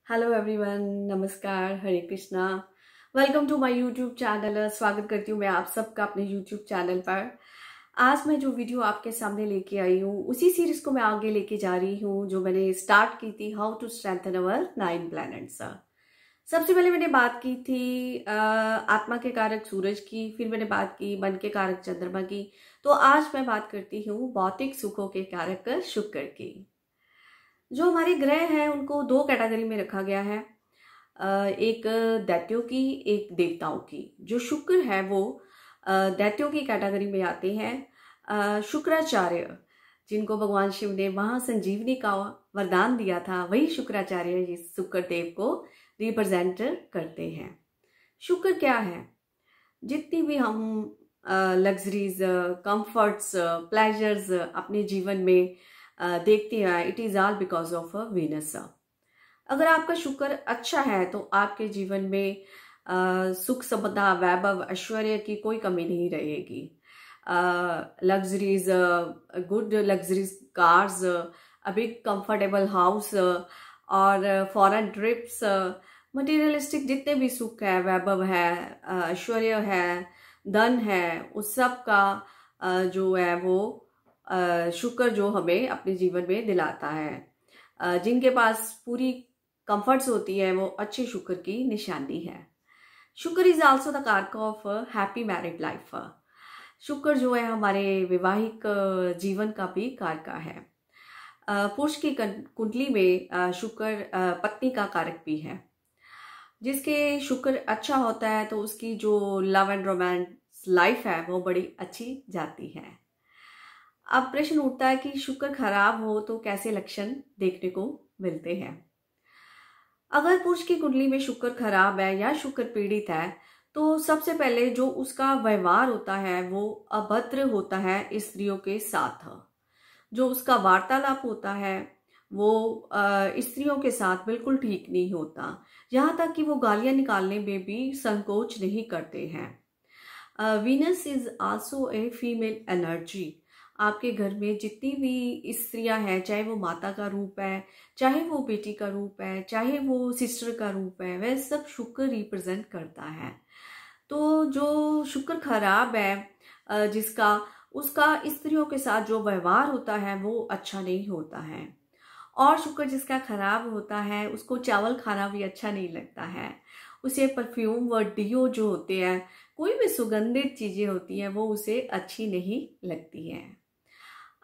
Hello everyone, नमस्कार, Hare Krishna. Welcome to my YouTube channel. स्वागत करती हूँ मैं आप सबका अपने यूट्यूब चैनल पर। आज मैं जो वीडियो आपके सामने लेके आई हूँ उसी सीरीज को मैं आगे लेके जा रही हूँ जो मैंने स्टार्ट की थी, how to strengthen our 9 planets. सबसे पहले मैंने बात की थी आत्मा के कारक सूरज की, फिर मैंने बात की मन के कारक चंद्रमा की। तो आज मैं बात करती हूँ भौतिक सुखों के कारक शुक्र की। जो हमारे ग्रह हैं उनको दो कैटेगरी में रखा गया है, एक दैत्यों की, एक देवताओं की। जो शुक्र है वो दैत्यों की कैटेगरी में आते हैं। शुक्राचार्य, जिनको भगवान शिव ने महासंजीवनी का वरदान दिया था, वही शुक्राचार्य इस शुक्र देव को रिप्रेजेंट करते हैं। शुक्र क्या है? जितनी भी हम लग्जरीज, कंफर्ट्स, प्लेजर्स अपने जीवन में देखते हैं, it is all because of Venus. अगर आपका शुक्र अच्छा है तो आपके जीवन में सुख, समृद्धि, वैभव, ऐश्वर्य की कोई कमी नहीं रहेगी। Luxuries, good luxuries cars, a big comfortable house और फॉरेन ट्रिप्स, मटेरियलिस्टिक जितने भी सुख है, वैभव है, ऐश्वर्य है, धन है, उस सब का जो है वो शुक्र जो हमें अपने जीवन में दिलाता है। जिनके पास पूरी कंफर्ट्स होती है वो अच्छे शुक्र की निशानी है। शुक्र इज आल्सो द कारक ऑफ हैप्पी मैरिड लाइफ। शुक्र जो है हमारे वैवाहिक जीवन का भी कारक है। पुरुष की कुंडली में शुक्र पत्नी का कारक भी है। जिसके शुक्र अच्छा होता है तो उसकी जो लव एंड रोमांस लाइफ है वो बड़ी अच्छी जाती है। अब प्रश्न उठता है कि शुक्र खराब हो तो कैसे लक्षण देखने को मिलते हैं। अगर पुरुष की कुंडली में शुक्र खराब है या शुक्र पीड़ित है तो सबसे पहले जो उसका व्यवहार होता है वो अभद्र होता है स्त्रियों के साथ। जो उसका वार्तालाप होता है वो स्त्रियों के साथ बिल्कुल ठीक नहीं होता। यहाँ तक कि वो गालियां निकालने में भी संकोच नहीं करते हैं। Venus is also a female energy. आपके घर में जितनी भी स्त्रियां हैं, चाहे वो माता का रूप है, चाहे वो बेटी का रूप है, चाहे वो सिस्टर का रूप है, वह सब शुक्र रिप्रेजेंट करता है। तो जो शुक्र खराब है जिसका, उसका स्त्रियों के साथ जो व्यवहार होता है वो अच्छा नहीं होता है। और शुक्र जिसका खराब होता है उसको चावल खाना भी अच्छा नहीं लगता है। उसे परफ्यूम व डियो जो होते हैं, कोई भी सुगंधित चीजें होती हैं, वो उसे अच्छी नहीं लगती हैं।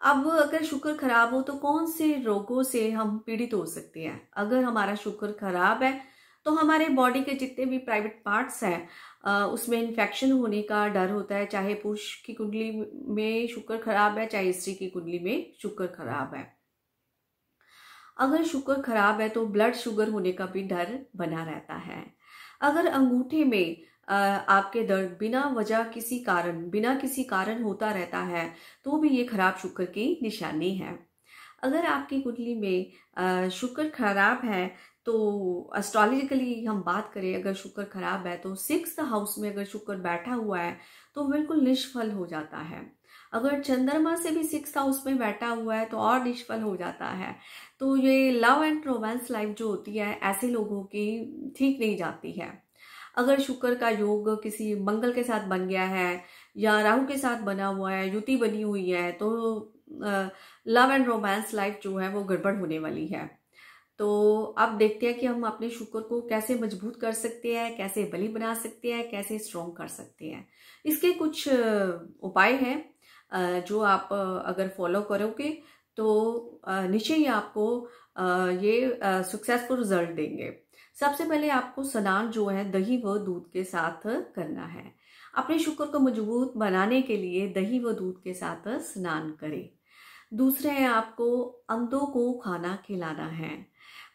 अब अगर शुक्र खराब हो तो कौन से रोगों से हम पीड़ित हो सकते हैं? अगर हमारा शुक्र खराब है तो हमारे बॉडी के जितने भी प्राइवेट पार्ट्स हैं उसमें इन्फेक्शन होने का डर होता है। चाहे पुरुष की कुंडली में शुक्र खराब है, चाहे स्त्री की कुंडली में शुक्र खराब है। अगर शुक्र खराब है तो ब्लड शुगर होने का भी डर बना रहता है। अगर अंगूठे में आपके दर्द बिना किसी कारण होता रहता है तो भी ये खराब शुक्र की निशानी है। अगर आपकी कुंडली में शुक्र खराब है तो एस्ट्रोलॉजिकली हम बात करें, अगर शुक्र खराब है तो 6th हाउस में अगर शुक्र बैठा हुआ है तो बिल्कुल निष्फल हो जाता है। अगर चंद्रमा से भी 6th हाउस में बैठा हुआ है तो और निष्फल हो जाता है। तो ये लव एंड रोमांस लाइफ जो होती है ऐसे लोगों की ठीक नहीं जाती है। अगर शुक्र का योग किसी मंगल के साथ बन गया है या राहु के साथ बना हुआ है, युति बनी हुई है, तो लव एंड रोमांस लाइफ जो है वो गड़बड़ होने वाली है। तो अब देखते हैं कि हम अपने शुक्र को कैसे मजबूत कर सकते हैं, कैसे बली बना सकते हैं, कैसे स्ट्रॉन्ग कर सकते हैं। इसके कुछ उपाय हैं जो आप अगर फॉलो करोगे तो निश्चय ही आपको ये सक्सेसफुल रिजल्ट देंगे। सबसे पहले आपको स्नान जो है दही व दूध के साथ करना है। अपने शुक्र को मजबूत बनाने के लिए दही व दूध के साथ स्नान करें। दूसरे है आपको अंधों को खाना खिलाना है।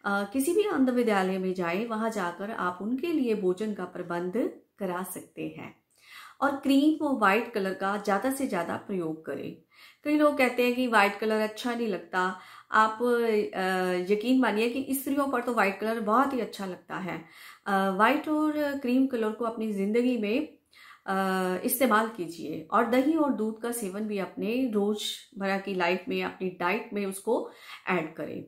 किसी भी अंध विद्यालय में जाए, वहां जाकर आप उनके लिए भोजन का प्रबंध करा सकते हैं। और क्रीम व व्हाइट कलर का ज्यादा से ज्यादा प्रयोग करें। कई लोग कहते हैं कि व्हाइट कलर अच्छा नहीं लगता। आप यकीन मानिए कि स्त्रियों पर तो व्हाइट कलर बहुत ही अच्छा लगता है। व्हाइट और क्रीम कलर को अपनी जिंदगी में इस्तेमाल कीजिए और दही और दूध का सेवन भी अपने रोजमर्रा की लाइफ में, अपनी डाइट में उसको ऐड करें।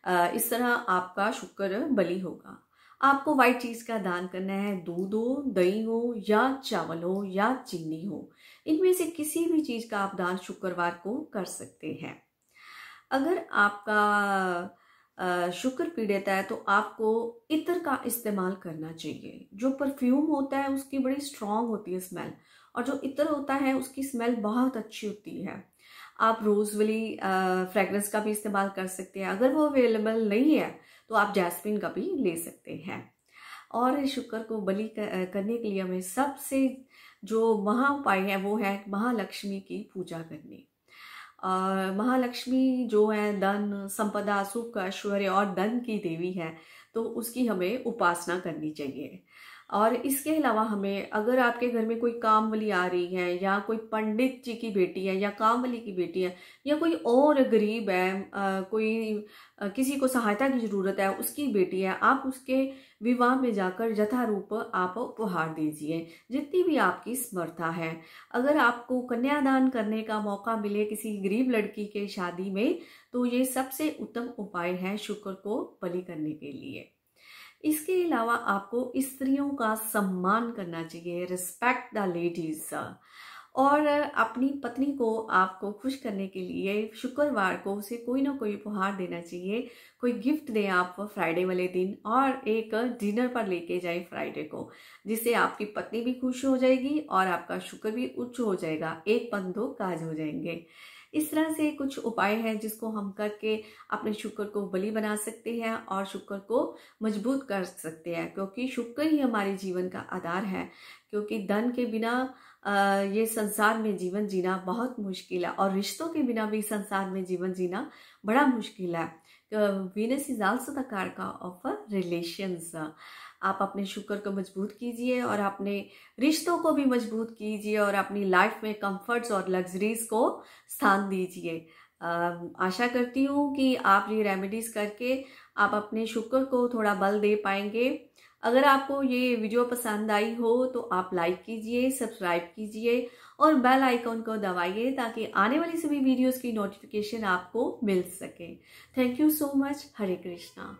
इस तरह आपका शुक्र बलि होगा। आपको वाइट चीज का दान करना है, दूध हो, दही हो या चावल हो या चीनी हो, इनमें से किसी भी चीज का आप दान शुक्रवार को कर सकते हैं। अगर आपका शुक्र पीड़ित है तो आपको इत्र का इस्तेमाल करना चाहिए। जो परफ्यूम होता है उसकी बड़ी स्ट्रांग होती है स्मेल, और जो इत्र होता है उसकी स्मेल बहुत अच्छी होती है। आप रोज वाली फ्रेग्रेंस का भी इस्तेमाल कर सकते हैं। अगर वो अवेलेबल नहीं है तो आप जैस्मिन का भी ले सकते हैं। और शुक्र को बलि करने के लिए हमें सबसे जो महा उपाय है वो है महालक्ष्मी की पूजा करनी। महालक्ष्मी जो है धन, संपदा, सुख, ऐश्वर्य और धन की देवी है, तो उसकी हमें उपासना करनी चाहिए। और इसके अलावा हमें, अगर आपके घर में कोई कामवाली आ रही है या कोई पंडित जी की बेटी है या कामवाली की बेटी है या कोई और गरीब है, कोई किसी को सहायता की जरूरत है, उसकी बेटी है, आप उसके विवाह में जाकर यथारूप आप उपहार दीजिए, जितनी भी आपकी समर्था है। अगर आपको कन्यादान करने का मौका मिले किसी गरीब लड़की के शादी में, तो ये सबसे उत्तम उपाय है शुक्र को बलि करने के लिए। इसके अलावा आपको स्त्रियों का सम्मान करना चाहिए, रिस्पेक्ट द लेडीज। और अपनी पत्नी को आपको खुश करने के लिए शुक्रवार को उसे कोई ना कोई उपहार देना चाहिए। कोई गिफ्ट दें आप फ्राइडे वाले दिन, और एक डिनर पर लेके जाए फ्राइडे को, जिससे आपकी पत्नी भी खुश हो जाएगी और आपका शुक्र भी उच्च हो जाएगा। एक पंथ दो काज हो जाएंगे। इस तरह से कुछ उपाय हैं जिसको हम करके अपने शुक्र को बलि बना सकते हैं और शुक्र को मजबूत कर सकते हैं, क्योंकि शुक्र ही हमारे जीवन का आधार है। क्योंकि धन के बिना ये संसार में जीवन जीना बहुत मुश्किल है, और रिश्तों के बिना भी संसार में जीवन जीना बड़ा मुश्किल है। वीनस इज आल्सो द कारका ऑफ रिलेशंस। आप अपने शुक्र को मजबूत कीजिए और अपने रिश्तों को भी मजबूत कीजिए और अपनी लाइफ में कंफर्ट्स और लग्जरीज को स्थान दीजिए। आशा करती हूँ कि आप ये रेमेडीज करके आप अपने शुक्र को थोड़ा बल दे पाएंगे। अगर आपको ये वीडियो पसंद आई हो तो आप लाइक कीजिए, सब्सक्राइब कीजिए और बेल आइकॉन को दबाइए, ताकि आने वाली सभी वीडियोस की नोटिफिकेशन आपको मिल सके। Thank you so much. Hare Krishna.